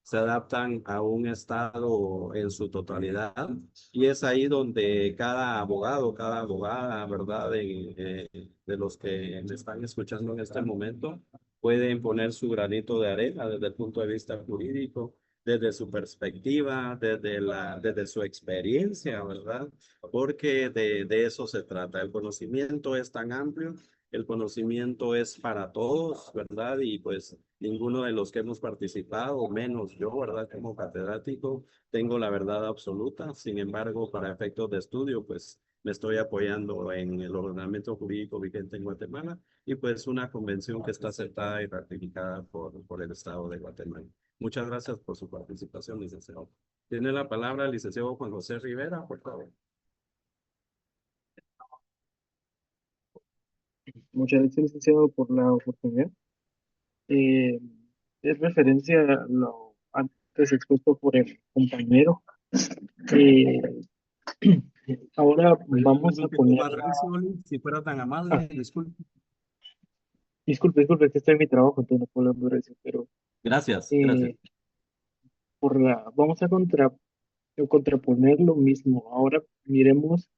se adaptan a un estado en su totalidad, y es ahí donde cada abogado, cada abogada, ¿verdad? De los que me están escuchando en este momento, pueden poner su granito de arena desde el punto de vista jurídico, desde su perspectiva, desde su experiencia, ¿verdad? Porque de eso se trata. El conocimiento es tan amplio, el conocimiento es para todos, ¿verdad? Y pues ninguno de los que hemos participado, menos yo, ¿verdad? Como catedrático, tengo la verdad absoluta. Sin embargo, para efectos de estudio, pues me estoy apoyando en el ordenamiento jurídico vigente en Guatemala, y pues una convención que está aceptada y ratificada por el Estado de Guatemala. Muchas gracias por su participación, licenciado. Tiene la palabra el licenciado Juan José Rivera, por favor. Muchas gracias, licenciado, por la oportunidad. Eh, es referencia a lo antes expuesto por el compañero. Eh, ahora vamos a Un poquito poner más recio, si fuera tan amable, disculpe. disculpe, que estoy en mi trabajo, entonces no puedo hablar de eso, pero Gracias, gracias. eh, vamos a contraponer lo mismo. Ahora miremos,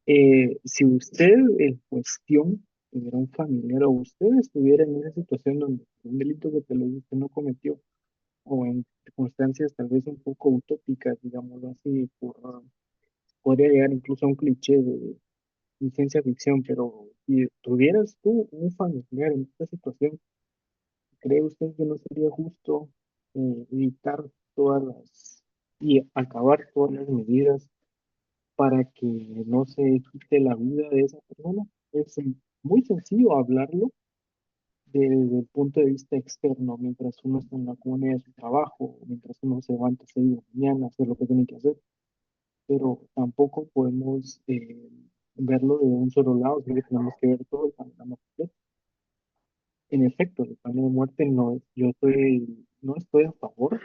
si usted en cuestión tuviera un familiar o usted estuviera en esa situación donde un delito que tal vez usted no cometió, o en circunstancias tal vez un poco utópicas, digámoslo así, podría llegar incluso a un cliché de ciencia ficción, pero si tuvieras tú un familiar en esta situación, ¿cree usted que no sería justo evitar todas y acabar todas las medidas para que no se quite la vida de esa persona? Es muy sencillo hablarlo desde el punto de vista externo, mientras uno está en la comunidad de su trabajo, mientras uno se levanta a 6 de la mañana, hacer lo que tiene que hacer, pero tampoco podemos verlo de un solo lado, sino que tenemos que ver todo el panorama completo. En efecto, el pena de muerte no estoy a favor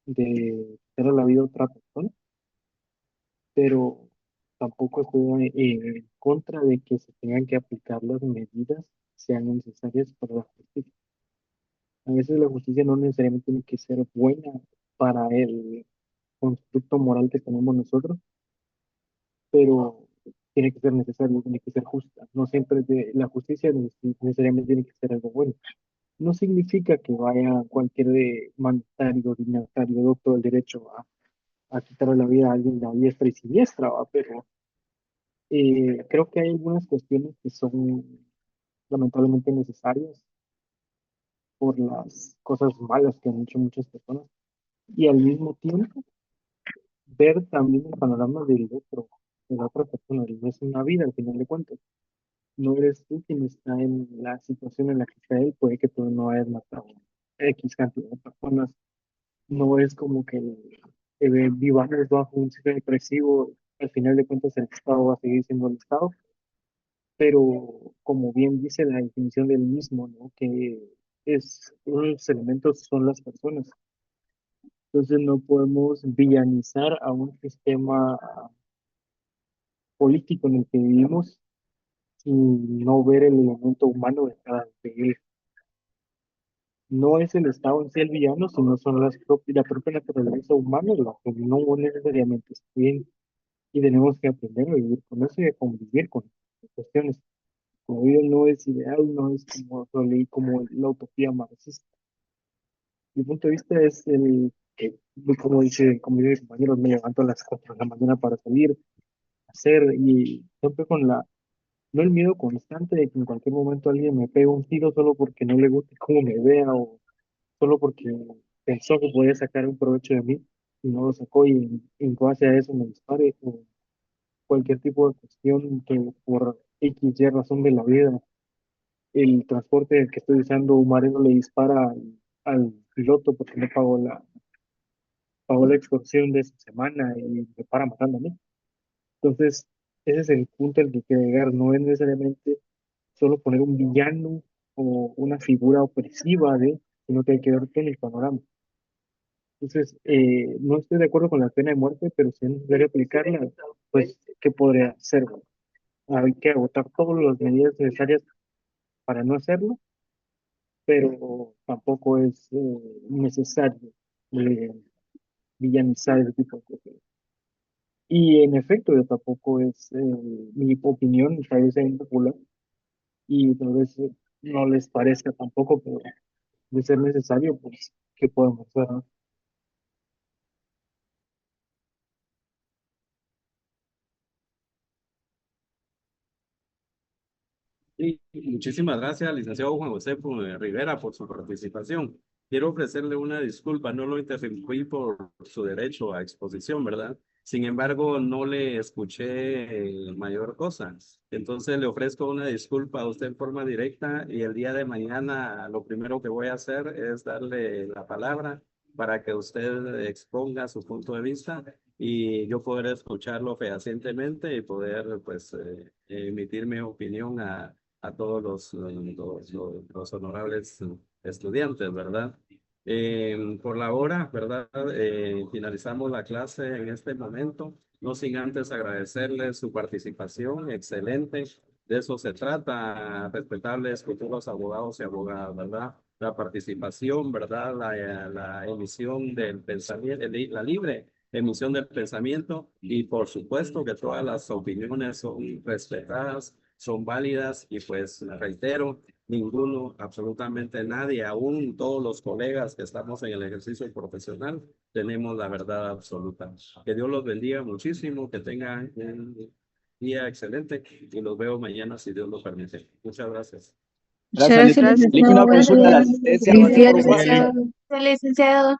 de quitar la vida a otra persona, pero tampoco estoy en contra de que se tengan que aplicar las medidas que sean necesarias para la justicia. A veces la justicia no necesariamente tiene que ser buena para el constructo moral que tenemos nosotros, pero tiene que ser necesaria, tiene que ser justa. No siempre la justicia necesariamente tiene que ser algo bueno. No significa que vaya cualquier mandatario, dignatario, doctor del derecho a quitarle la vida a alguien de diestra y siniestra, ¿va? Pero creo que hay algunas cuestiones que son lamentablemente necesarias por las cosas malas que han hecho muchas personas, y al mismo tiempo ver también el panorama del otro, de la otra persona. No es una vida al final de cuentas. no eres tú quien está en la situación en la que está él, puede que tú no hayas matado X cantidad de personas, no es como que vivamos bajo un sistema depresivo, al final de cuentas el Estado va a seguir siendo el Estado, pero como bien dice la definición del mismo, ¿no? Que uno de los elementos son las personas. Entonces no podemos villanizar a un sistema político en el que vivimos sin no ver el elemento humano detrás de él. No es el Estado en sí el villano, sino son la propia naturaleza humana la que no necesariamente está bien. Y tenemos que aprender a vivir con eso y a convivir con las cuestiones. Como vida no es ideal, no es como lo leí como la utopía marxista. Mi punto de vista es el que, como dice mi compañero, me levanto a las 4 de la mañana para salir, hacer, y siempre con no el miedo constante de que en cualquier momento alguien me pegue un tiro solo porque no le guste cómo me vea o solo porque pensó que podía sacar un provecho de mí y no lo sacó y en base a eso me dispare o cualquier tipo de cuestión que por X, Y razón de la vida, el transporte del que estoy usando, un marino le dispara al piloto porque no pagó la extorsión de esa semana y me para matando a mí. Entonces, ese es el punto al que quiero llegar. No es necesariamente solo poner un villano o una figura opresiva sino que hay que ver todo el panorama. Entonces, no estoy de acuerdo con la pena de muerte, pero si es necesario aplicarla, pues, ¿qué podría hacer? Bueno, hay que agotar todas las medidas necesarias para no hacerlo, pero tampoco es necesario eh, villanizar ese tipo de cosas. Y en efecto, yo tampoco es mi opinión, tal vez sea impopular, y tal vez no les parezca tampoco, pero de ser necesario, pues, ¿qué podemos hacer, no? Sí, muchísimas gracias, licenciado Juan José Rivera, por su participación. Quiero ofrecerle una disculpa, no lo interrumpí por su derecho a exposición, ¿verdad? Sin embargo, no le escuché mayor cosa. Entonces, le ofrezco una disculpa a usted en forma directa y el día de mañana lo primero que voy a hacer es darle la palabra para que usted exponga su punto de vista y yo poder escucarlo fehacientemente y poder, pues, emitir mi opinión a todos los honorables estudiantes, ¿verdad? Por la hora, ¿verdad? Finalizamos la clase en este momento, no sin antes agradecerles su participación, excelente. De eso se trata, respetables futuros abogados y abogadas, ¿verdad? La participación, ¿verdad? La emisión del pensamiento, la libre emisión del pensamiento y por supuesto que todas las opiniones son respetadas, son válidas y pues reitero, ninguno, absolutamente nadie, aún todos los colegas que estamos en el ejercicio profesional, tenemos la verdad absoluta. Que Dios los bendiga muchísimo, que tengan un día excelente y los veo mañana si Dios lo permite. Muchas gracias. Gracias, Gracias, Lick. Una licenciado. Buenos consulta a la días. asistencia. Feliz día, Por favor. licenciado. Licenciado.